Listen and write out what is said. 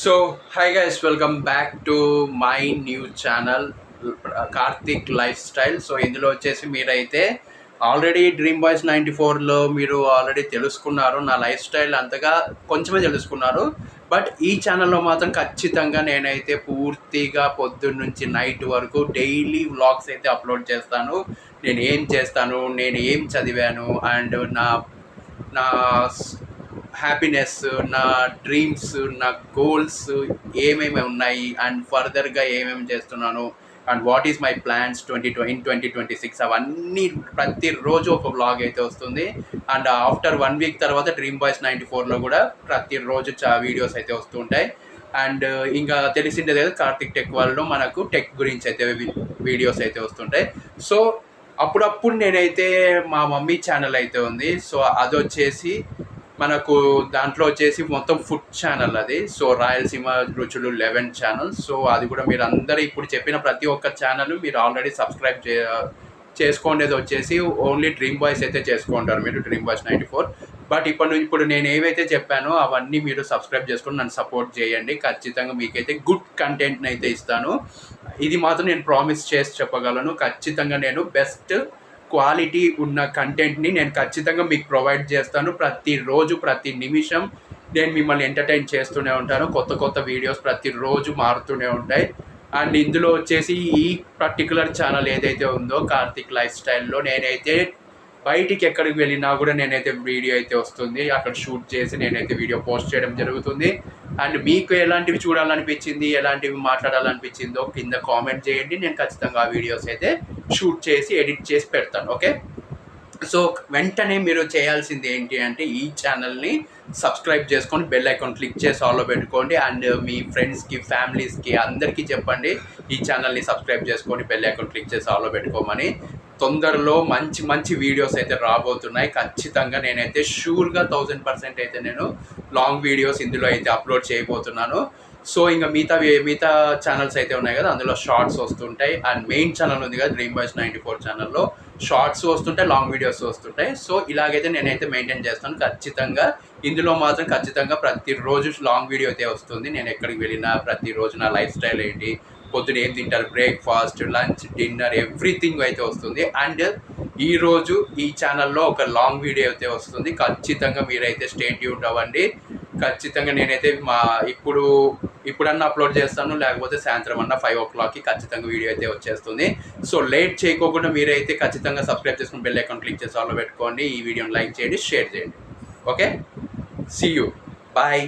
So, hi guys, welcome back to my new channel, Karthik life style. So ఇందులో వచ్చేసి మీరైతే already dream boys 94లో మీరు already తెలుసుకున్నారు. నా లైఫ్ స్టైల్ అంతగా కొంచెమే తెలుసుకున్నారు. బట్ ఈ ఛానల్లో మాత్రం ఖచ్చితంగా నేనైతే పూర్తిగా పొద్దున్న నుంచి నైట్ వరకు డైలీ వ్లాగ్స్ అయితే అప్లోడ్ చేస్తాను. నేను ఏం చేస్తాను, నేను ఏం చదివాను, అండ్ నా నా హ్యాపీనెస్, నా డ్రీమ్స్, నా గోల్స్ ఏమేమి ఉన్నాయి, అండ్ ఫర్దర్గా ఏమేమి చేస్తున్నాను, and what is my plans 2026 అవన్నీ ప్రతిరోజు ఒక వ్లాగ్ అయితే వస్తుంది. అండ్ ఆఫ్టర్ 1 వీక్ తర్వాత డ్రీమ్ బాయ్స్ 94లో కూడా ప్రతిరోజు వీడియోస్ అయితే వస్తుంటాయి. అండ్ ఇంకా తెలిసిందే కదా, కార్తిక్ టెక్ వరల్డ్లో మనకు టెక్ గురించి అయితే వీడియోస్ అయితే వస్తుంటాయి. సో అప్పుడప్పుడు నేనైతే మా మమ్మీ ఛానల్ అయితే ఉంది. సో అది వచ్చేసి మనకు దాంట్లో వచ్చేసి మొత్తం ఫుడ్ ఛానల్ అది. సో రాయలసీమ రుచులు 11 ఛానల్. సో అది కూడా మీరు అందరూ ఇప్పుడు చెప్పిన ప్రతి ఒక్క ఛానల్ మీరు ఆల్రెడీ సబ్స్క్రైబ్ చేసుకోండేది వచ్చేసి ఓన్లీ డ్రీమ్ బాయ్స్ అయితే చేసుకుంటారు మీరు, డ్రీమ్ బాయ్స్ 94. బట్ ఇప్పుడు నేను ఏవైతే చెప్పానో అవన్నీ మీరు సబ్స్క్రైబ్ చేసుకొని నన్ను సపోర్ట్ చేయండి. ఖచ్చితంగా మీకైతే గుడ్ కంటెంట్ని అయితే ఇస్తాను. ఇది మాత్రం నేను ప్రామిస్ చేసి చెప్పగలను. ఖచ్చితంగా నేను బెస్ట్ క్వాలిటీ ఉన్న కంటెంట్ని నేను ఖచ్చితంగా మీకు ప్రొవైడ్ చేస్తాను. ప్రతిరోజు ప్రతి నిమిషం నేను మిమ్మల్ని ఎంటర్టైన్ చేస్తూనే ఉంటాను. కొత్త కొత్త వీడియోస్ ప్రతిరోజు మారుతూనే ఉంటాయి. అండ్ ఇందులో వచ్చేసి ఈ పర్టికులర్ ఛానల్ ఏదైతే ఉందో కార్తిక్ లైఫ్ స్టైల్లో నేనైతే బయటికి ఎక్కడికి వెళ్ళినా కూడా నేనైతే వీడియో అయితే వస్తుంది. అక్కడ షూట్ చేసి నేనైతే వీడియో పోస్ట్ చేయడం జరుగుతుంది. అండ్ మీకు ఎలాంటివి చూడాలనిపించింది, ఎలాంటివి మాట్లాడాలనిపించిందో కింద కామెంట్ చేయండి. నేను ఖచ్చితంగా ఆ వీడియోస్ అయితే షూట్ చేసి ఎడిట్ చేసి పెడతాను. ఓకే, సో వెంటనే మీరు చేయాల్సింది ఏంటి అంటే ఈ ఛానల్ని సబ్స్క్రైబ్ చేసుకొని బెల్ ఐకాన్ క్లిక్ చేసి ఆల్లో పెట్టుకోండి. అండ్ మీ ఫ్రెండ్స్కి, ఫ్యామిలీస్కి అందరికీ చెప్పండి ఈ ఛానల్ని సబ్స్క్రైబ్ చేసుకొని బెల్ ఐకాన్ క్లిక్ చేసి ఆల్లో పెట్టుకోమని. తొందరలో మంచి మంచి వీడియోస్ అయితే రాబోతున్నాయి. ఖచ్చితంగా నేనైతే షూర్గా 1000% అయితే నేను లాంగ్ వీడియోస్ ఇందులో అయితే అప్లోడ్ చేయబోతున్నాను. సో ఇంకా మిగతా ఛానల్స్ అయితే ఉన్నాయి కదా, అందులో షార్ట్స్ వస్తుంటాయి. అండ్ మెయిన్ ఛానల్ ఉంది కదా డ్రీమ్ బాయ్స్ 94 ఛానల్లో షార్ట్స్ వస్తుంటాయి, లాంగ్ వీడియోస్ వస్తుంటాయి. సో ఇలాగైతే నేనైతే మెయింటైన్ చేస్తాను. ఖచ్చితంగా ఇందులో మాత్రం ఖచ్చితంగా ప్రతిరోజు లాంగ్ వీడియో అయితే వస్తుంది. నేను ఎక్కడికి వెళ్ళినా ప్రతిరోజు నా లైఫ్ స్టైల్ ఏంటి, పొద్దున ఏం తింటారు, బ్రేక్ఫాస్ట్, లంచ్, డిన్నర్, ఎవ్రీథింగ్ అయితే వస్తుంది. అండ్ ఈరోజు ఈ ఛానల్లో ఒక లాంగ్ వీడియో అయితే వస్తుంది. ఖచ్చితంగా మీరైతే స్టే ట్యూన్డ్ అవ్వండి. ఖచ్చితంగా నేనైతే ఇప్పుడన్నా అప్లోడ్ చేస్తాను, లేకపోతే సాయంత్రం అన్న 5 o'clockకి ఖచ్చితంగా వీడియో అయితే వచ్చేస్తుంది. సో లేట్ చేయకోకుండా మీరైతే ఖచ్చితంగా సబ్స్క్రైబ్ చేసుకుని బెల్ ఐకాన్ క్లిక్ చేసి ఆల్లో పెట్టుకోండి. ఈ వీడియోని లైక్ చేయండి, షేర్ చేయండి. Okay, see you, bye.